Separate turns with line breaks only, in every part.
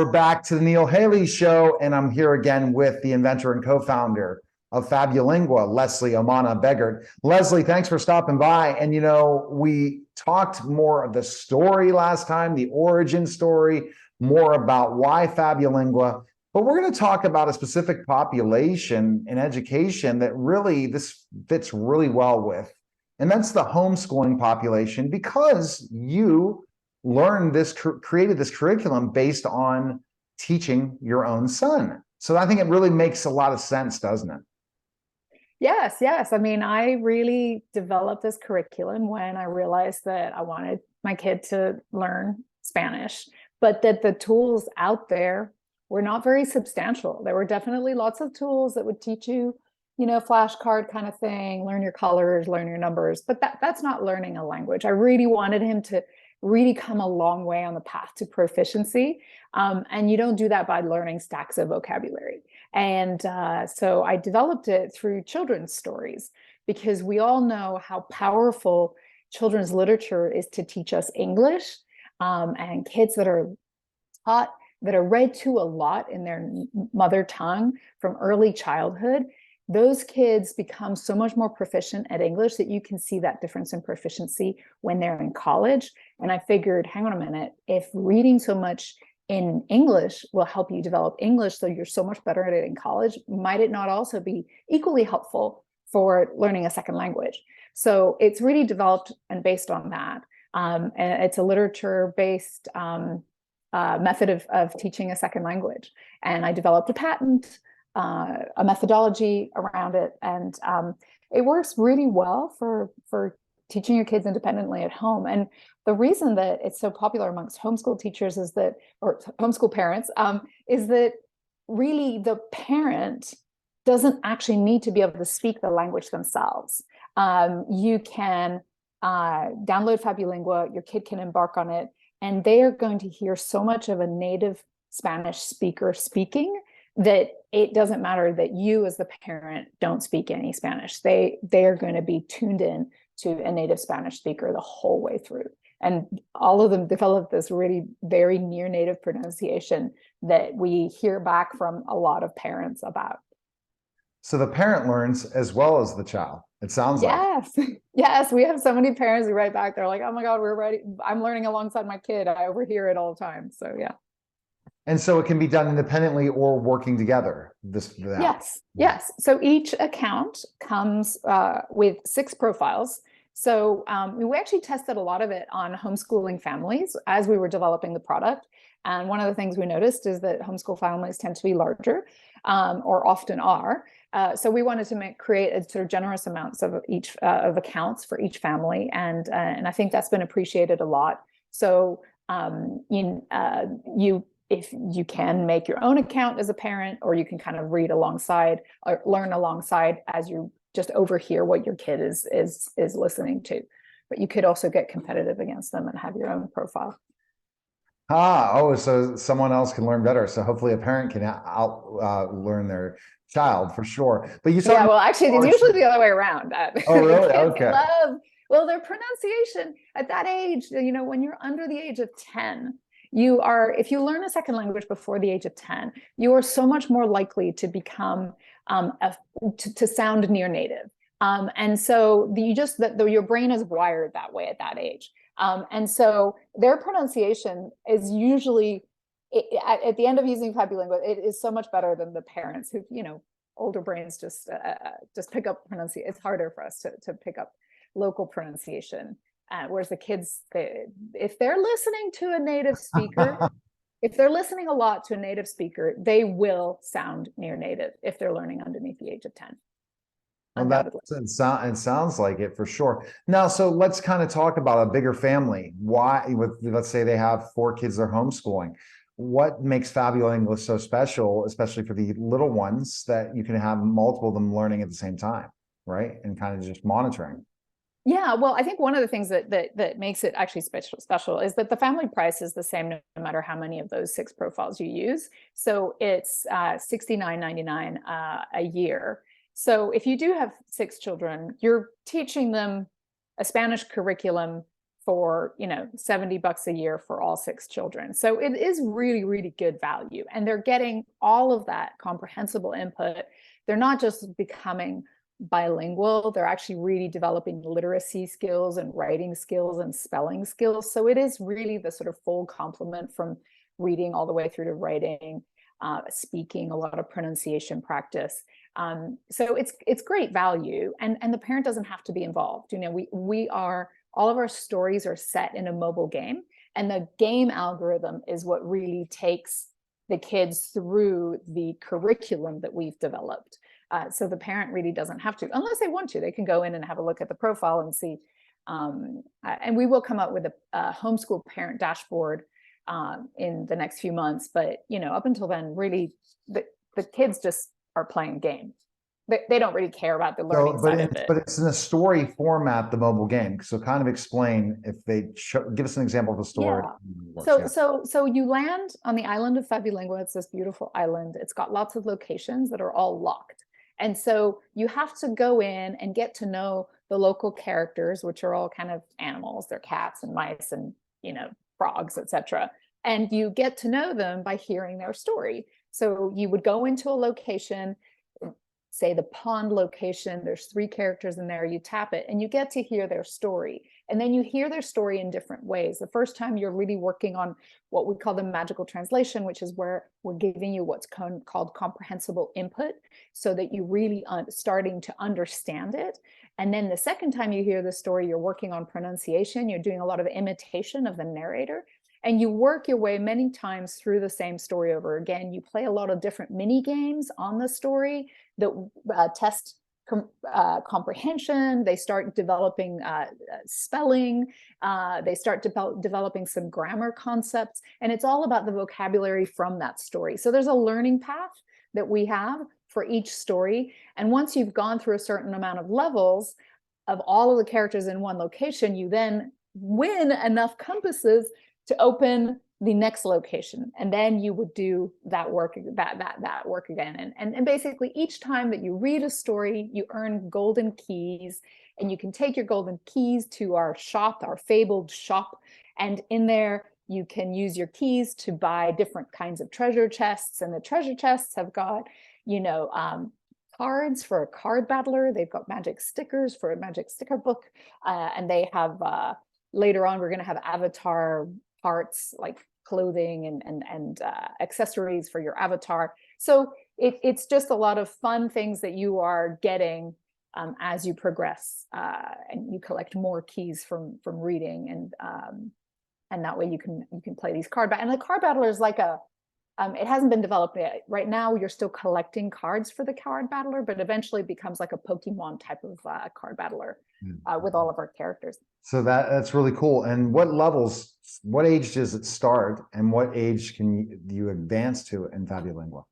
We're back to the Neil Haley Show, and I'm here again with the inventor and co-founder of Fabulingua, Leslie Omana-Begert. Leslie, thanks for stopping by. And we talked more of the story last time, the origin story, more about why Fabulingua, but we're going to talk about a specific population in education that really this fits really well with, and that's the homeschooling population, because you learned this, created this curriculum based on teaching your own son. So I think it really makes a lot of sense, doesn't it?
Yes. I mean, I really developed this curriculum when I realized that I wanted my kid to learn Spanish, but that the tools out there were not very substantial. There were definitely lots of tools that would teach you, flashcard kind of thing, learn your colors, learn your numbers, but that's not learning a language. I really wanted him to really come a long way on the path to proficiency. And you don't do that by learning stacks of vocabulary. And so I developed it through children's stories, because we all know how powerful children's literature is to teach us English. And kids that are taught, that are read to a lot in their mother tongue from early childhood, those kids become so much more proficient at English that you can see that difference in proficiency when they're in college. And I figured, hang on a minute, if reading so much in English will help you develop English so you're so much better at it in college, might it not also be equally helpful for learning a second language? So it's really developed and based on that. And it's a literature-based method of teaching a second language. And I developed a patent, a methodology around it, and it works really well for teaching your kids independently at home. And the reason that it's so popular amongst homeschool teachers or homeschool parents, is that really the parent doesn't actually need to be able to speak the language themselves. You can download Fabulingua, your kid can embark on it, and they are going to hear so much of a native Spanish speaker speaking that it doesn't matter that you as the parent don't speak any Spanish. They are going to be tuned in to a native Spanish speaker the whole way through. And all of them develop this really very near native pronunciation that we hear back from a lot of parents about.
So the parent learns as well as the child, it sounds like.
Yes, we have so many parents who write back, they're like, oh my God, we're ready. I'm learning alongside my kid. I overhear it all the time. So yeah.
And so it can be done independently or working together.
Yes. So each account comes with 6 profiles. So we actually tested a lot of it on homeschooling families as we were developing the product. And one of the things we noticed is that homeschool families tend to be larger, or often are. So we wanted to create a sort of generous amounts of each of accounts for each family, and I think that's been appreciated a lot. So if you can make your own account as a parent, or you can kind of read alongside or learn alongside as you just overhear what your kid is listening to. But you could also get competitive against them and have your own profile.
So someone else can learn better. So hopefully a parent can learn their child for sure. But you said,
well, actually, it's usually the other way around.
Oh, really? Okay.
Well, their pronunciation at that age, when you're under the age of 10, if you learn a second language before the age of 10, you are so much more likely to become to sound near native. And so your brain is wired that way at that age. And so their pronunciation is usually, at the end of using Fabulingua, it is so much better than the parents who, older brains just pick up pronunciation. It's harder for us to pick up local pronunciation. Whereas the kids, if they're listening to a native speaker, if they're listening a lot to a native speaker, they will sound near native if they're learning underneath the age of 10.
Well, it sounds like it for sure. Now, so let's kind of talk about a bigger family. Let's say they have 4 kids they're homeschooling. What makes Fabulingua so special, especially for the little ones, that you can have multiple of them learning at the same time, right? And kind of just monitoring.
Yeah, well, I think one of the things that makes it actually special is that the family price is the same no matter how many of those 6 profiles you use. So it's $69.99 a year. So if you do have 6 children, you're teaching them a Spanish curriculum for, $70 a year for all 6 children. So it is really, really good value. And they're getting all of that comprehensible input. They're not just becoming bilingual, they're actually really developing literacy skills and writing skills and spelling skills. So it is really the sort of full complement from reading all the way through to writing, speaking, a lot of pronunciation practice. So it's great value, and the parent doesn't have to be involved. We are, all of our stories are set in a mobile game, and the game algorithm is what really takes the kids through the curriculum that we've developed. So the parent really doesn't have to, unless they want to. They can go in and have a look at the profile and see. And we will come up with a homeschool parent dashboard in the next few months. But up until then, really, the kids just are playing games. They don't really care about the learning side of it.
But it's in a story format, the mobile game. So kind of explain, if they give us an example of a story.
Yeah. So you land on the island of Fabulingua. It's this beautiful island. It's got lots of locations that are all locked. And so you have to go in and get to know the local characters, which are all kind of animals. They're cats and mice and, frogs, etc. And you get to know them by hearing their story. So you would go into a location, say the pond location, there's 3 characters in there, you tap it and you get to hear their story. And then you hear their story in different ways. The first time you're really working on what we call the magical translation, which is where we're giving you what's called comprehensible input, so that you really starting to understand it. And then the second time you hear the story, you're working on pronunciation, you're doing a lot of imitation of the narrator. And you work your way many times through the same story over again. You play a lot of different mini games on the story that test comprehension. They start developing spelling. They start developing some grammar concepts. And it's all about the vocabulary from that story. So there's a learning path that we have for each story. And once you've gone through a certain amount of levels of all of the characters in one location, you then win enough compasses to open the next location, and then you would do that work again. And basically each time that you read a story, you earn golden keys, and you can take your golden keys to our shop, our fabled shop, and in there you can use your keys to buy different kinds of treasure chests. And the treasure chests have got cards for a card battler, they've got magic stickers for a magic sticker book, and they have later on we're going to have avatar parts like clothing and accessories for your avatar. So it's just a lot of fun things that you are getting as you progress, and you collect more keys from reading, and that way you can play these card battles. And the card battler is like it hasn't been developed yet. Right now, you're still collecting cards for the card battler, but eventually it becomes like a Pokemon type of card battler with all of our characters.
So that's really cool. And what age does it start, and what age can you advance to in Fabulingua?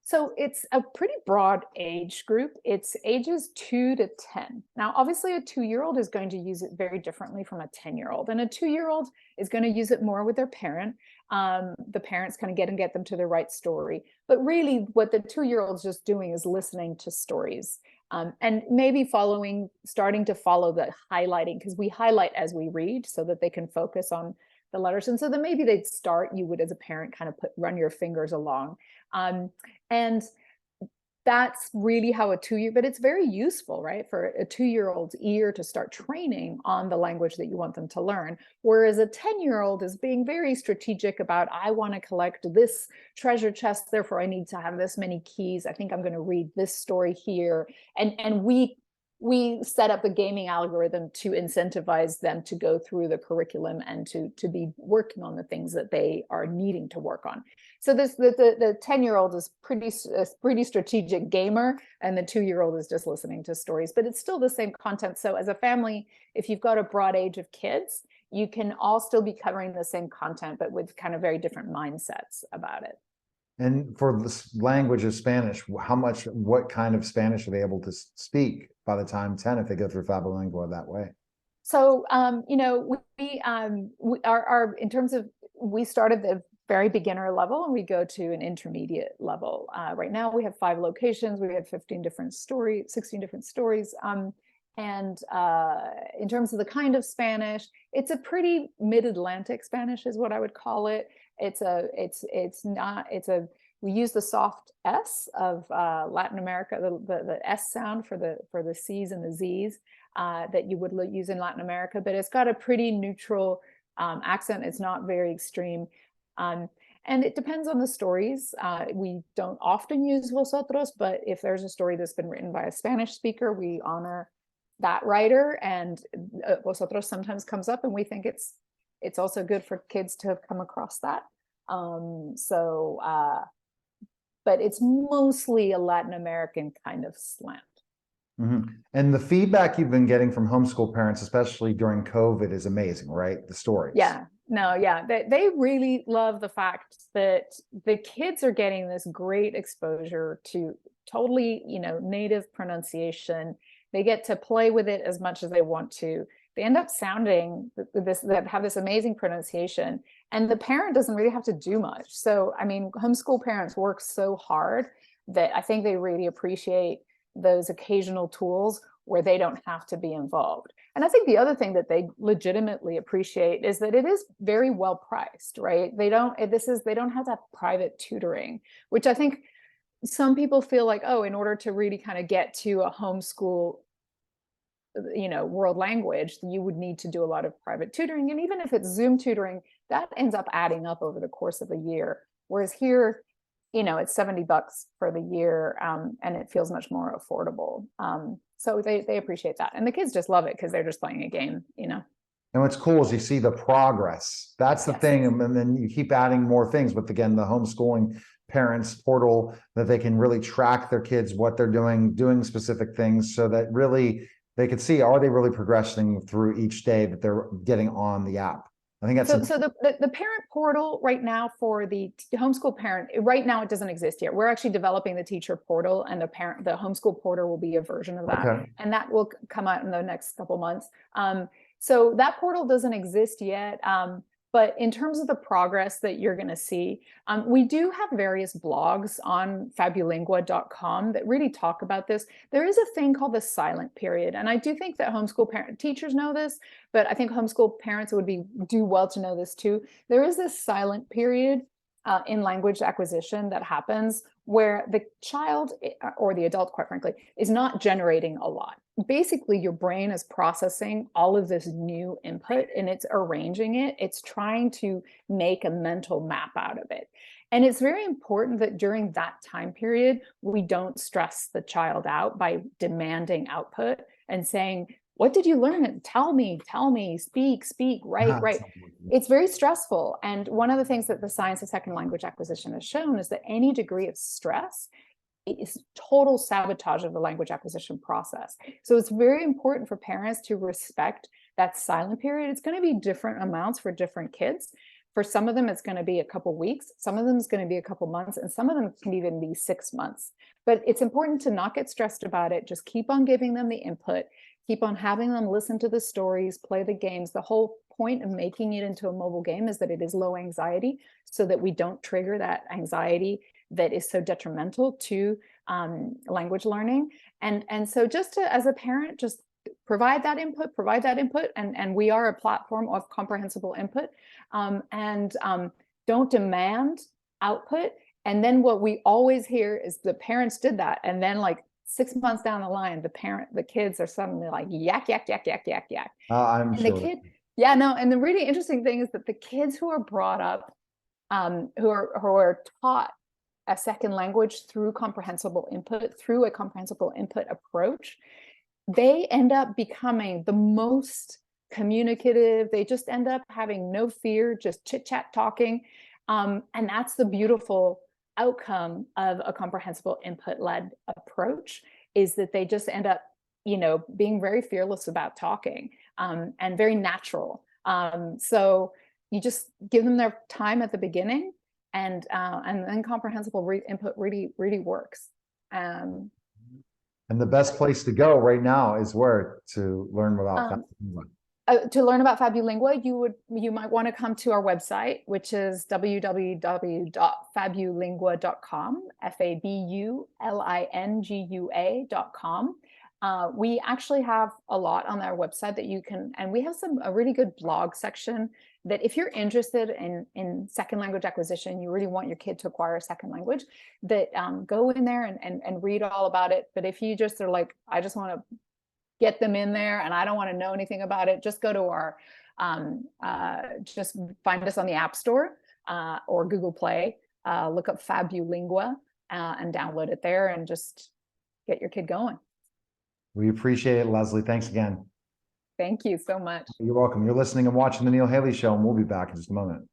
So it's a pretty broad age group. It's ages 2 to 10. Now, obviously a 2-year-old is going to use it very differently from a 10-year-old, and a 2-year-old is going to use it more with their parent. The parents kind of get them to the right story. But really what the 2-year-old's just doing is listening to stories, and maybe starting to follow the highlighting, because we highlight as we read so that they can focus on the letters. And so then maybe you would as a parent kind of run your fingers along. And that's really how but it's very useful, right? For a 2-year-old's ear to start training on the language that you want them to learn. Whereas a 10-year-old is being very strategic about, I want to collect this treasure chest, therefore I need to have this many keys. I think I'm going to read this story here. And we set up a gaming algorithm to incentivize them to go through the curriculum and to be working on the things that they are needing to work on. So the 10-year-old is pretty strategic gamer, and the 2-year-old is just listening to stories, but it's still the same content. So as a family, if you've got a broad age of kids, you can all still be covering the same content, but with kind of very different mindsets about it.
And for this language of Spanish, what kind of Spanish are they able to speak by the time 10 if they go through Fabulingua that way?
So, in terms of, we started the very beginner level and we go to an intermediate level. Right now we have 5 locations. We have 16 different stories. And in terms of the kind of Spanish, it's a pretty mid-Atlantic Spanish is what I would call it. We use the soft S of Latin America, the S sound for the C's and the Z's that you would use in Latin America, but it's got a pretty neutral accent. It's not very extreme. And it depends on the stories. We don't often use vosotros, but if there's a story that's been written by a Spanish speaker, we honor that writer, and vosotros sometimes comes up, and we think it's also good for kids to have come across that. But it's mostly a Latin American kind of slant.
Mm-hmm. And the feedback you've been getting from homeschool parents, especially during COVID, is amazing, right? The stories.
Yeah, no, yeah. They really love the fact that the kids are getting this great exposure to totally, native pronunciation. They get to play with it as much as they want to. They end up sounding that have this amazing pronunciation, and the parent doesn't really have to do much. So, I mean, homeschool parents work so hard that I think they really appreciate those occasional tools where they don't have to be involved. And I think the other thing that they legitimately appreciate is that it is very well priced, right? They don't have to have private tutoring, which I think some people feel like, oh, in order to really kind of get to a homeschool world language, you would need to do a lot of private tutoring. And even if it's Zoom tutoring, that ends up adding up over the course of a year. Whereas here, it's $70 for the year, and it feels much more affordable. So they appreciate that. And the kids just love it because they're just playing a game, And
what's cool is you see the progress. That's the thing. And then you keep adding more things with, again, the homeschooling parents portal, that they can really track their kids, what they're doing specific things, so that really they could see, are they really progressing through each day that they're getting on the app? I think that's
so the parent portal right now for the homeschool parent, right now it doesn't exist yet. We're actually developing the teacher portal, and the homeschool portal will be a version of that. Okay. And that will come out in the next couple months. So that portal doesn't exist yet. But in terms of the progress that you're going to see, we do have various blogs on fabulingua.com that really talk about this. There is a thing called the silent period. And I do think that homeschool teachers know this, but I think homeschool parents would do well to know this too. There is this silent period in language acquisition that happens where the child, or the adult, quite frankly, is not generating a lot. Basically, your brain is processing all of this new input and it's arranging it. It's trying to make a mental map out of it. And it's very important that during that time period, we don't stress the child out by demanding output and saying, what did you learn? Tell me, speak, write. It's very stressful. And one of the things that the science of second language acquisition has shown is that any degree of stress is total sabotage of the language acquisition process. So it's very important for parents to respect that silent period. It's going to be different amounts for different kids. For some of them, it's going to be a couple weeks. Some of them is going to be a couple months, and some of them can even be 6 months. But it's important to not get stressed about it. Just keep on giving them the input. Keep on having them listen to the stories, play the games. The whole point of making it into a mobile game is that it is low anxiety, so that we don't trigger that anxiety that is so detrimental to language learning. And so just to, as a parent, just provide that input, and we are a platform of comprehensible input, and don't demand output. And then what we always hear is the parents did that, and then like 6 months down the line, the kids are suddenly like yak.
I'm
and
sure.
The kid, yeah, no. And the really interesting thing is that the kids who are brought up, who are taught a second language through comprehensible input, through a comprehensible input approach, they end up becoming the most communicative. They just end up having no fear, just chit chat talking. And that's the beautiful outcome of a comprehensible input led approach, is that they just end up, being very fearless about talking, and very natural. So you just give them their time at the beginning, and then comprehensible input really works. And
the best place to go right now is where to learn about Fabulingua.
To learn about Fabulingua, you might want to come to our website, which is www.fabulingua.com, FABULINGUA.com. We actually have a lot on our website that you can, and we have a really good blog section that if you're interested in second language acquisition, you really want your kid to acquire a second language, that go in there and read all about it. But if you just are like, I just want to get them in there and I don't want to know anything about it, just go to our, just find us on the App Store or Google Play, look up Fabulingua and download it there and just get your kid going.
We appreciate it, Leslie. Thanks again.
Thank you so much.
You're welcome. You're listening and watching The Neil Haley Show, and we'll be back in just a moment.